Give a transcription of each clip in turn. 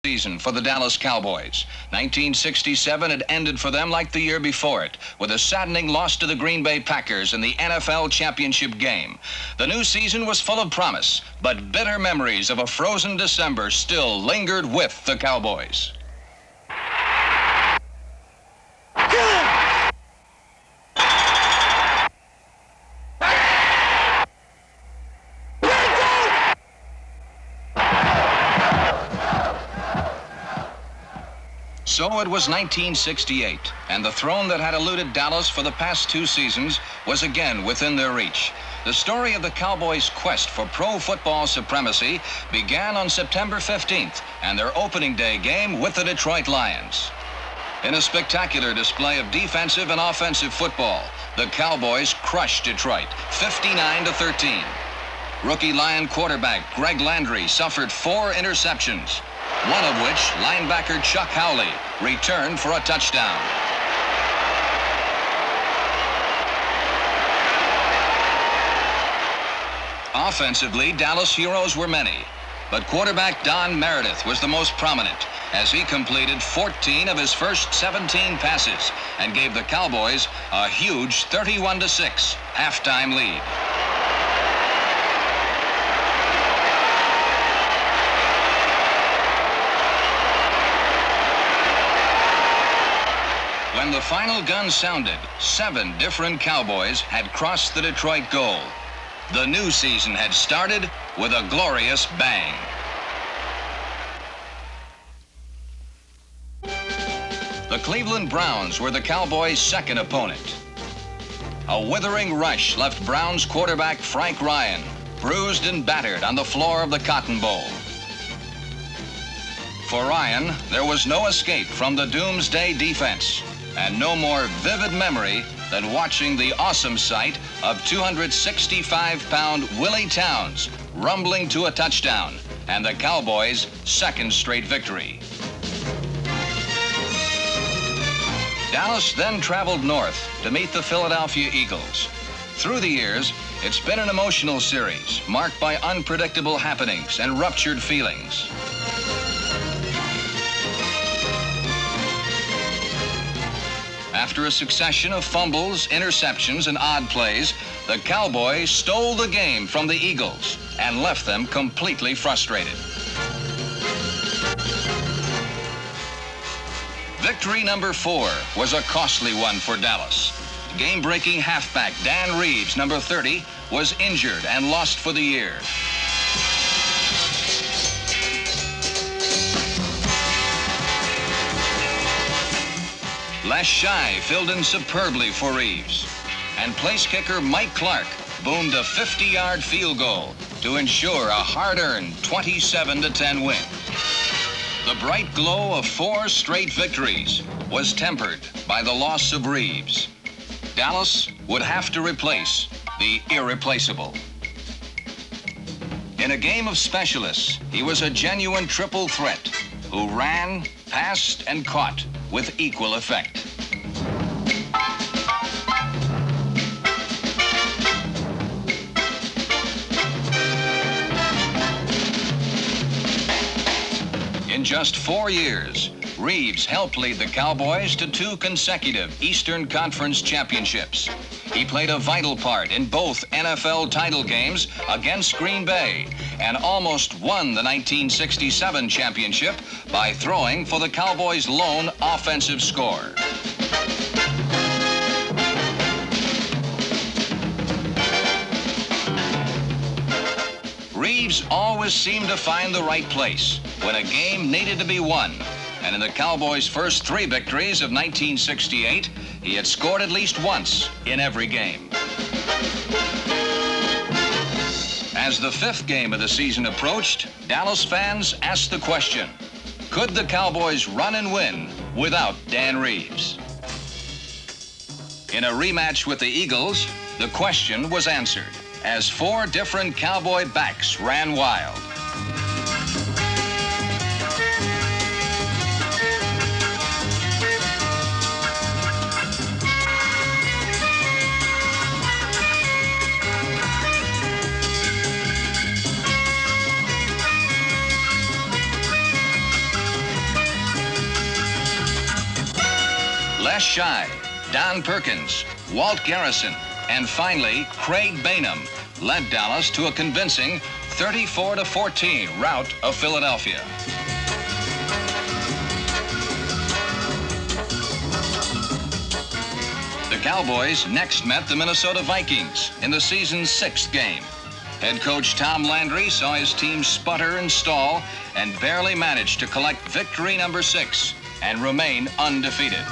season for the Dallas Cowboys. 1967 had ended for them like the year before it, with a saddening loss to the Green Bay Packers in the NFL championship game. The new season was full of promise, but bitter memories of a frozen December still lingered with the Cowboys. So it was 1968, and the throne that had eluded Dallas for the past 2 seasons was again within their reach. The story of the Cowboys' quest for pro football supremacy began on September 15th and their opening day game with the Detroit Lions. In a spectacular display of defensive and offensive football, the Cowboys crushed Detroit 59-13. Rookie Lion quarterback Greg Landry suffered 4 interceptions, one of which linebacker Chuck Howley returned for a touchdown. Offensively, Dallas heroes were many, but quarterback Don Meredith was the most prominent as he completed 14 of his first 17 passes and gave the Cowboys a huge 31-6 halftime lead. When the final gun sounded, 7 different Cowboys had crossed the Detroit goal. The new season had started with a glorious bang. The Cleveland Browns were the Cowboys' second opponent. A withering rush left Browns quarterback Frank Ryan bruised and battered on the floor of the Cotton Bowl. For Ryan, there was no escape from the doomsday defense, and no more vivid memory than watching the awesome sight of 265-pound Willie Towns rumbling to a touchdown and the Cowboys' second straight victory. Dallas then traveled north to meet the Philadelphia Eagles. Through the years, it's been an emotional series marked by unpredictable happenings and ruptured feelings. After a succession of fumbles, interceptions, and odd plays, the Cowboys stole the game from the Eagles and left them completely frustrated. Victory number 4 was a costly one for Dallas. Game-breaking halfback Dan Reeves, number 30, was injured and lost for the year. Les Shy filled in superbly for Reeves, and place kicker Mike Clark boomed a 50-yard field goal to ensure a hard-earned 27-10 win. The bright glow of 4 straight victories was tempered by the loss of Reeves. Dallas would have to replace the irreplaceable. In a game of specialists, he was a genuine triple threat who ran, passed, and caught with equal effect. In just 4 years, Reeves helped lead the Cowboys to 2 consecutive Eastern Conference championships. He played a vital part in both NFL title games against Green Bay and almost won the 1967 championship by throwing for the Cowboys' lone offensive score. Reeves always seemed to find the right place when a game needed to be won. And in the Cowboys' first 3 victories of 1968, he had scored at least once in every game. As the 5th game of the season approached, Dallas fans asked the question, could the Cowboys run and win without Dan Reeves? In a rematch with the Eagles, the question was answered as 4 different Cowboy backs ran wild. Les Shy, Don Perkins, Walt Garrison, and finally Craig Bainham led Dallas to a convincing 34-14 rout of Philadelphia. The Cowboys next met the Minnesota Vikings in the season's 6th game. Head coach Tom Landry saw his team sputter and stall and barely managed to collect victory number 6 and remain undefeated.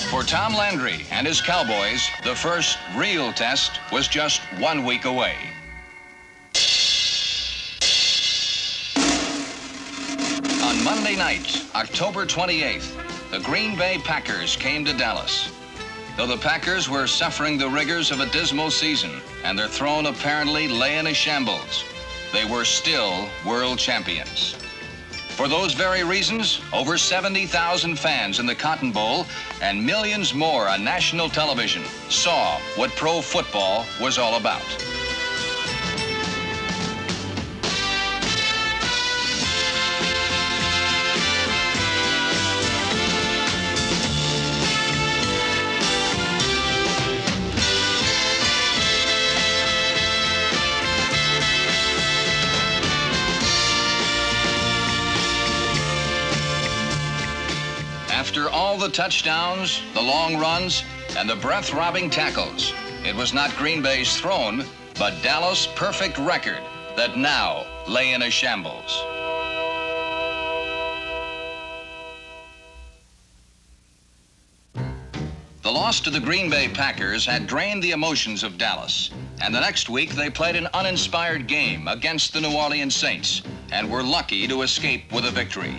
For Tom Landry and his Cowboys, the first real test was just 1 week away. On Monday night, October 28th, the Green Bay Packers came to Dallas. Though the Packers were suffering the rigors of a dismal season and their throne apparently lay in a shambles, they were still world champions. For those very reasons, over 70,000 fans in the Cotton Bowl and millions more on national television saw what pro football was all about. After all the touchdowns, the long runs, and the breath-robbing tackles, it was not Green Bay's throne, but Dallas' perfect record that now lay in a shambles. The loss to the Green Bay Packers had drained the emotions of Dallas, and the next week they played an uninspired game against the New Orleans Saints and were lucky to escape with a victory.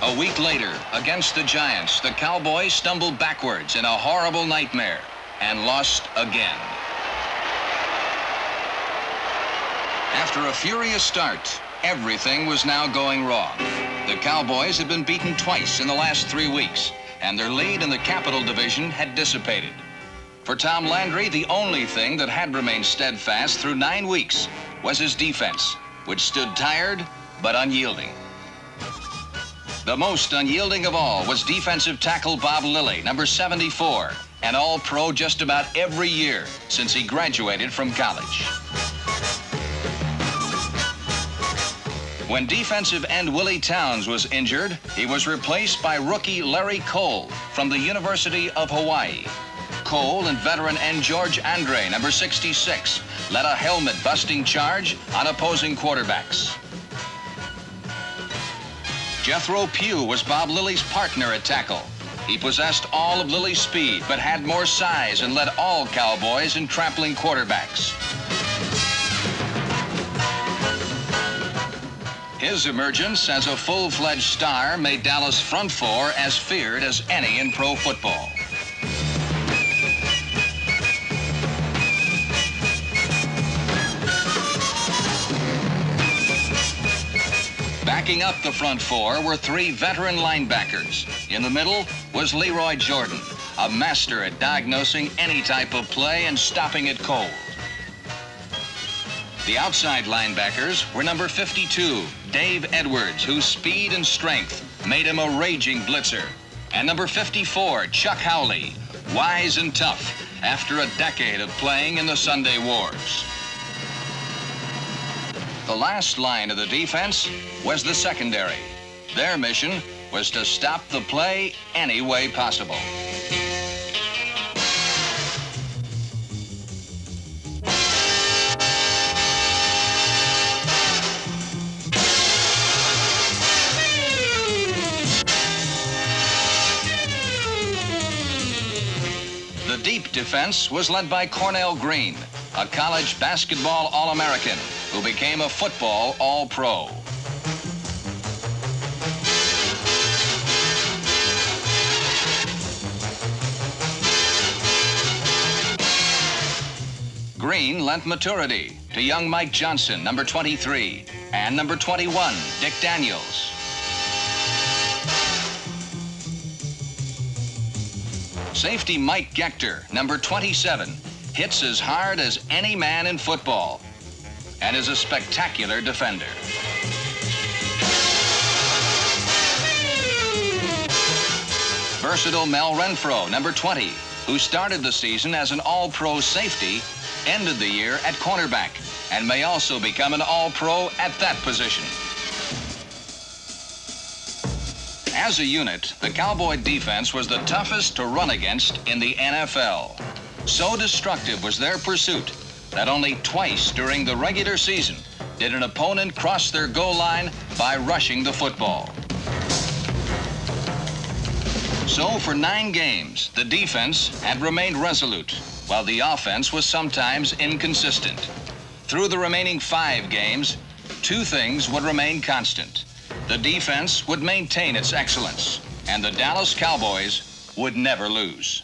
A week later, against the Giants, the Cowboys stumbled backwards in a horrible nightmare and lost again. After a furious start, everything was now going wrong. The Cowboys had been beaten twice in the last 3 weeks, and their lead in the Capital Division had dissipated. For Tom Landry, the only thing that had remained steadfast through 9 weeks was his defense, which stood tired but unyielding. The most unyielding of all was defensive tackle Bob Lilly, number 74, an All-Pro just about every year since he graduated from college. When defensive end Willie Towns was injured, he was replaced by rookie Larry Cole from the University of Hawaii. Cole and veteran end George Andre, number 66, led a helmet-busting charge on opposing quarterbacks. Jethro Pugh was Bob Lilly's partner at tackle. He possessed all of Lilly's speed, but had more size and led all Cowboys in trampling quarterbacks. His emergence as a full-fledged star made Dallas' front four as feared as any in pro football. Backing up the front four were 3 veteran linebackers. In the middle was Leroy Jordan, a master at diagnosing any type of play and stopping it cold. The outside linebackers were number 52, Dave Edwards, whose speed and strength made him a raging blitzer, and number 54, Chuck Howley, wise and tough after a decade of playing in the Sunday Wars. The last line of the defense was the secondary. Their mission was to stop the play any way possible. The deep defense was led by Cornell Green, a college basketball All-American who became a football All-Pro. Green lent maturity to young Mike Johnson, number 23, and number 21, Dick Daniels. Safety Mike Gector, number 27, hits as hard as any man in football and is a spectacular defender. Versatile Mel Renfro, number 20, who started the season as an All-Pro safety, ended the year at cornerback, and may also become an All-Pro at that position. As a unit, the Cowboy defense was the toughest to run against in the NFL. So destructive was their pursuit that only twice during the regular season did an opponent cross their goal line by rushing the football. So for 9 games, the defense had remained resolute, while the offense was sometimes inconsistent. Through the remaining 5 games, 2 things would remain constant. The defense would maintain its excellence, and the Dallas Cowboys would never lose.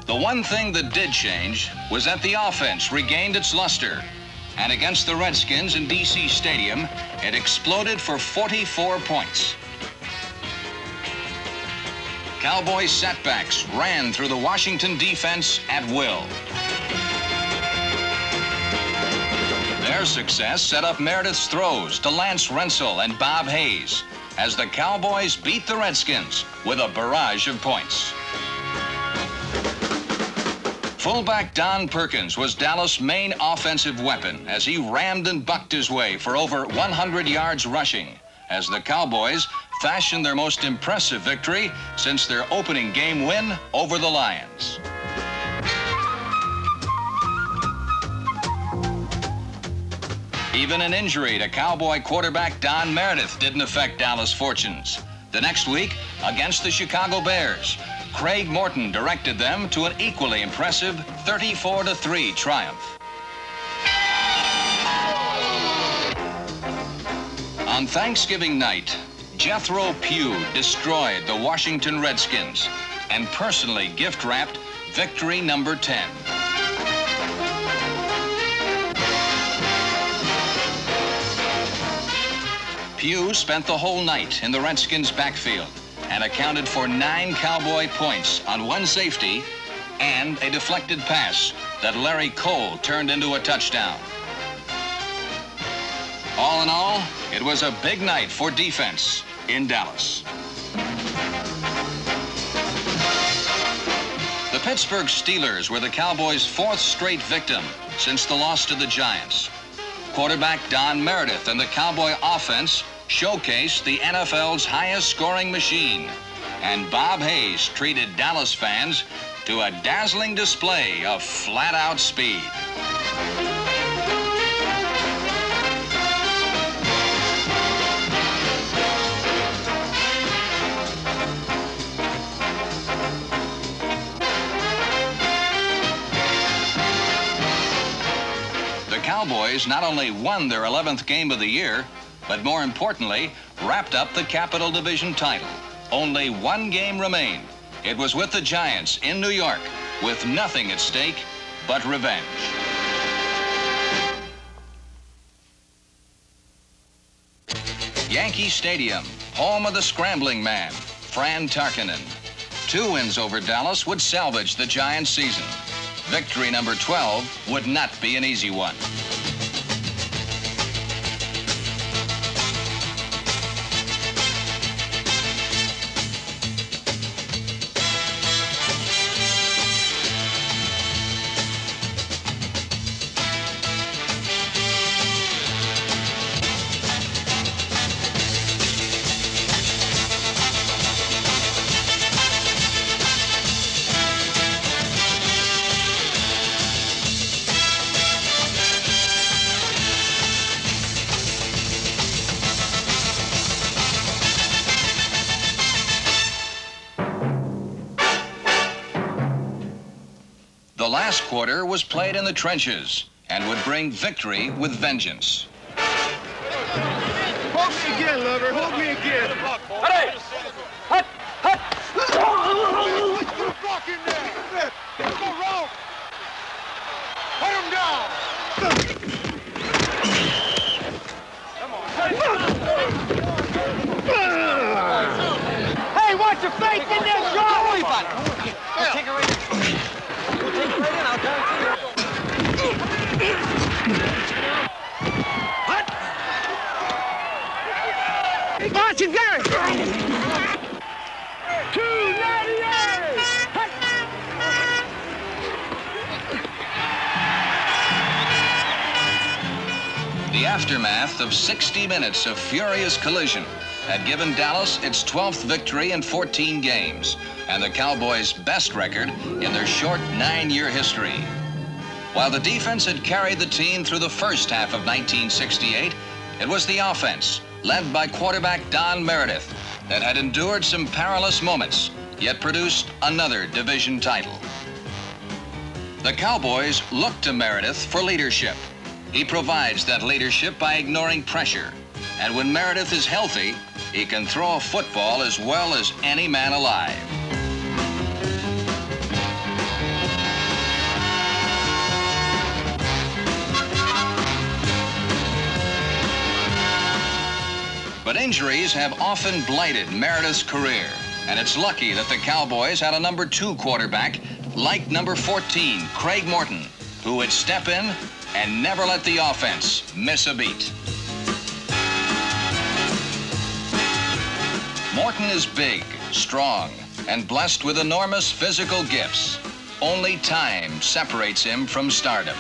The one thing that did change was that the offense regained its luster, and against the Redskins in D.C. Stadium, it exploded for 44 points. Cowboys setbacks ran through the Washington defense at will. Their success set up Meredith's throws to Lance Rensel and Bob Hayes as the Cowboys beat the Redskins with a barrage of points. Fullback Don Perkins was Dallas' main offensive weapon as he rammed and bucked his way for over 100 yards rushing as the Cowboys fashioned their most impressive victory since their opening game win over the Lions. Even an injury to Cowboy quarterback Don Meredith didn't affect Dallas' fortunes. The next week, against the Chicago Bears, Craig Morton directed them to an equally impressive 34-3 triumph. On Thanksgiving night, Jethro Pugh destroyed the Washington Redskins and personally gift-wrapped victory number 10. Pugh spent the whole night in the Redskins' backfield and accounted for 9 Cowboy points on 1 safety and a deflected pass that Larry Cole turned into a touchdown. All in all, it was a big night for defense in Dallas. The Pittsburgh Steelers were the Cowboys' 4th straight victim since the loss to the Giants. Quarterback Don Meredith and the Cowboy offense showcased the NFL's highest scoring machine, and Bob Hayes treated Dallas fans to a dazzling display of flat-out speed. The Cowboys not only won their 11th game of the year, but more importantly, wrapped up the Capital Division title. Only 1 game remained. It was with the Giants in New York, with nothing at stake but revenge. Yankee Stadium, home of the scrambling man, Fran Tarkenton. 2 wins over Dallas would salvage the Giants' season. Victory number 12 would not be an easy one. The last quarter was played in the trenches and would bring victory with vengeance. Hold me again, lover. Hold me again. Hey! Hut! Hut! Put the block in there. Go wrong. Put him down. Come on. Put your faith in there, John! Don't worry about it. We'll take it right in. We'll take it right in, I'll guarantee you. Hut! March and Gary! 298! Hut! The aftermath of 60 minutes of furious collision had given Dallas its 12th victory in 14 games and the Cowboys' best record in their short 9-year history. While the defense had carried the team through the first half of 1968, it was the offense, led by quarterback Don Meredith, that had endured some perilous moments, yet produced another division title. The Cowboys looked to Meredith for leadership. He provides that leadership by ignoring pressure. And when Meredith is healthy, he can throw a football as well as any man alive. But injuries have often blighted Meredith's career, and it's lucky that the Cowboys had a number 2 quarterback like number 14, Craig Morton, who would step in and never let the offense miss a beat. Morton is big, strong, and blessed with enormous physical gifts. Only time separates him from stardom.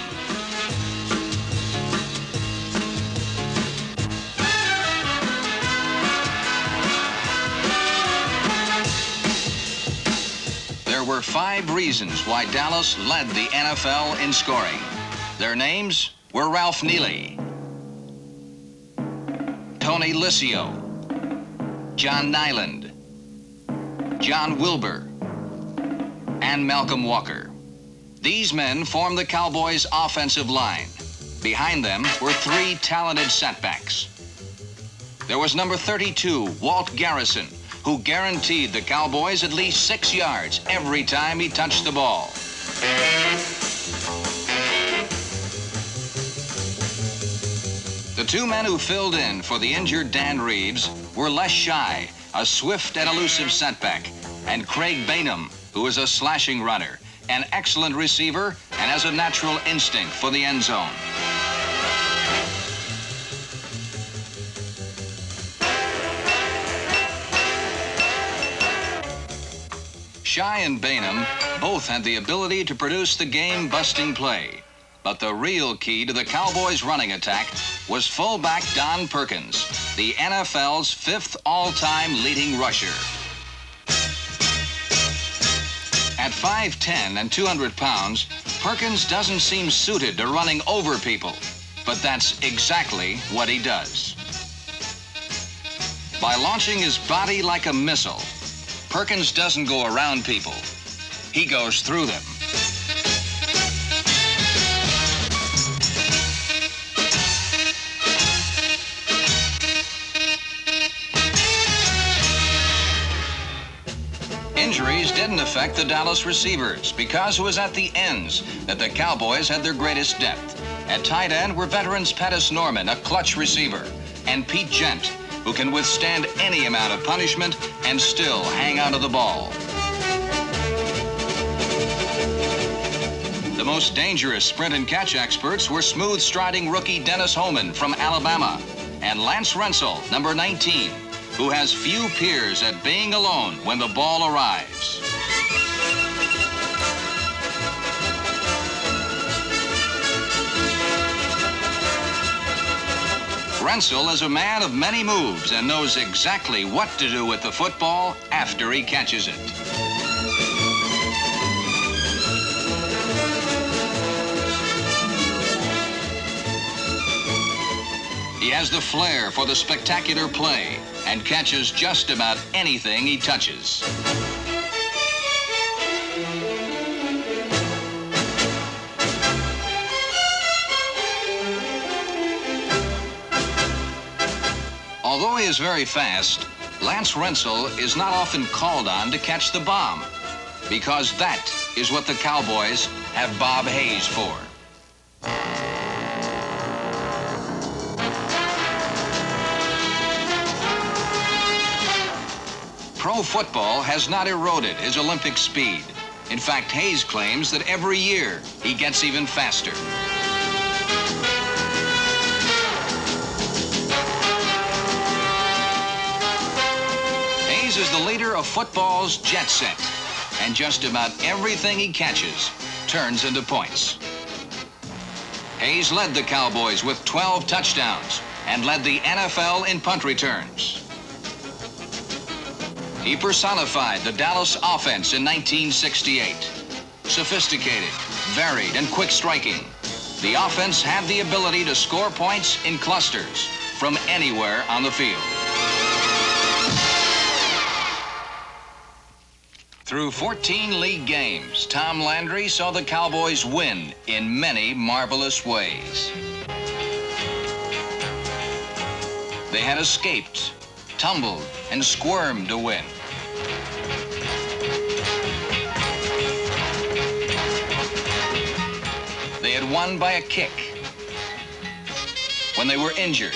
There were 5 reasons why Dallas led the NFL in scoring. Their names were Ralph Neely, Tony Liscio, John Nyland, John Wilbur, and Malcolm Walker. These men formed the Cowboys' offensive line. Behind them were 3 talented setbacks. There was number 32, Walt Garrison, who guaranteed the Cowboys at least 6 yards every time he touched the ball. The 2 men who filled in for the injured Dan Reeves were Les Shy, a swift and elusive setback, and Craig Bainham, who is a slashing runner, an excellent receiver, and has a natural instinct for the end zone. Shy and Bainham both had the ability to produce the game-busting play. But the real key to the Cowboys' running attack was fullback Don Perkins, the NFL's 5th all-time leading rusher. At 5'10" and 200 pounds, Perkins doesn't seem suited to running over people, but that's exactly what he does. By launching his body like a missile, Perkins doesn't go around people. He goes through them. Injuries didn't affect the Dallas receivers because it was at the ends that the Cowboys had their greatest depth. At tight end were veterans Pettis Norman, a clutch receiver, and Pete Gent, who can withstand any amount of punishment and still hang on to the ball. The most dangerous sprint and catch experts were smooth-striding rookie Dennis Homan from Alabama and Lance Rensel, number 19, who has few peers at being alone when the ball arrives. Rensel is a man of many moves and knows exactly what to do with the football after he catches it. He has the flair for the spectacular play and catches just about anything he touches. Although he is very fast, Lance Rensel is not often called on to catch the bomb, because that is what the Cowboys have Bob Hayes for. Pro pro football has not eroded his Olympic speed. In fact, Hayes claims that every year he gets even faster. Hayes is the leader of football's jet set, and just about everything he catches turns into points. Hayes led the Cowboys with 12 touchdowns and led the NFL in punt returns. He personified the Dallas offense in 1968. Sophisticated, varied, and quick striking, the offense had the ability to score points in clusters from anywhere on the field. Through 14 league games, Tom Landry saw the Cowboys win in many marvelous ways. They had escaped, tumbled, and squirmed to win. They had won by a kick, when they were injured,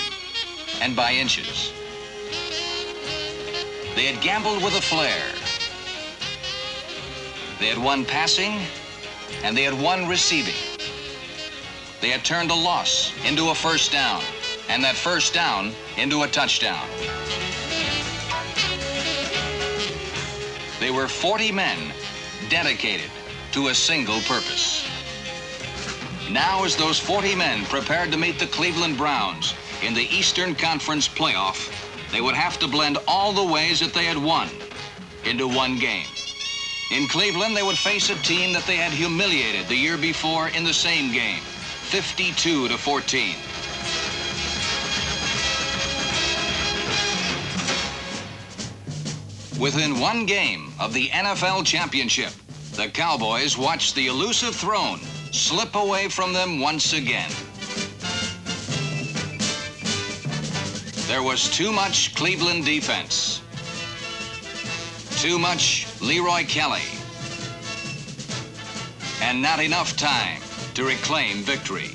and by inches. They had gambled with a flair. They had won passing, and they had won receiving. They had turned a loss into a first down, and that first down into a touchdown. They were 40 men dedicated to a single purpose. Now, as those 40 men prepared to meet the Cleveland Browns in the Eastern Conference playoff, they would have to blend all the ways that they had won into one game. In Cleveland, they would face a team that they had humiliated the year before in the same game, 52-14. Within one game of the NFL championship, the Cowboys watched the elusive throne slip away from them once again. There was too much Cleveland defense. Too much Leroy Kelly. And not enough time to reclaim victory.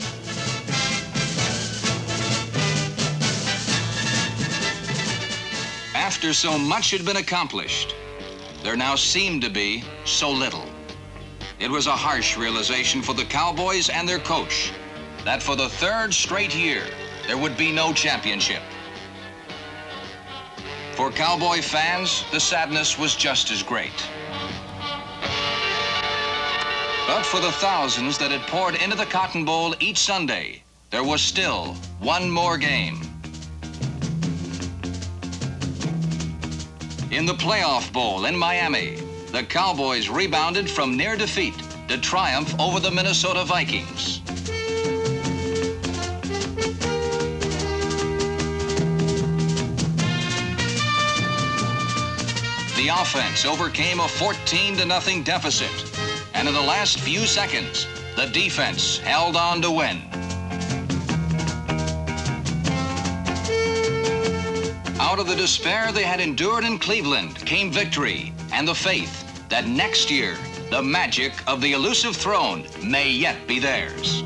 After so much had been accomplished, there now seemed to be so little. It was a harsh realization for the Cowboys and their coach that for the third straight year, there would be no championship. For Cowboy fans, the sadness was just as great. But for the thousands that had poured into the Cotton Bowl each Sunday, there was still one more game. In the playoff bowl in Miami, the Cowboys rebounded from near defeat to triumph over the Minnesota Vikings. The offense overcame a 14-0 deficit, and in the last few seconds, the defense held on to win. Out of the despair they had endured in Cleveland came victory and the faith that next year, the magic of the elusive throne may yet be theirs.